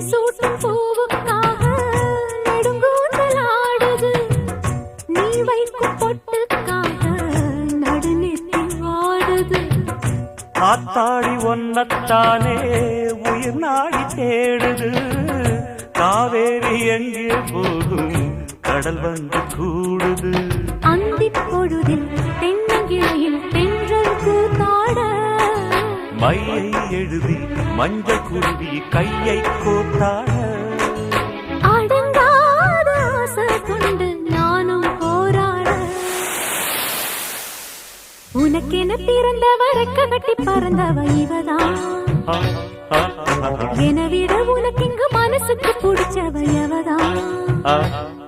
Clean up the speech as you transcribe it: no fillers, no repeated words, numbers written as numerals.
சூட்டும் பூவுக்காக நெடுங்கூந்தலாடுது. நீ வைக்கும் பொட்டுக்காக நடுநெத்தி வாடுது. ஆத்தாடி ஒன்னத்தானே உயிர் நாடி தேடுது. காவேரி எங்கே போகும் கடல் வந்து கூடுது. அந்திப் பொழுதில் தென்னங்கிளையில் தென்றல் கூத்தாட மையை எழுதி மஞ்சள் குருவி கையை கோத்தாட. அடங்காத ஆசை கொண்டு நானும் போராட. உனக்கென பிறந்தவ ரெக்க கட்டி பறந்தவ இவதான். என விட உனக்கு இங்கு மனசுக்கு பிடிச்சவ எவதான்.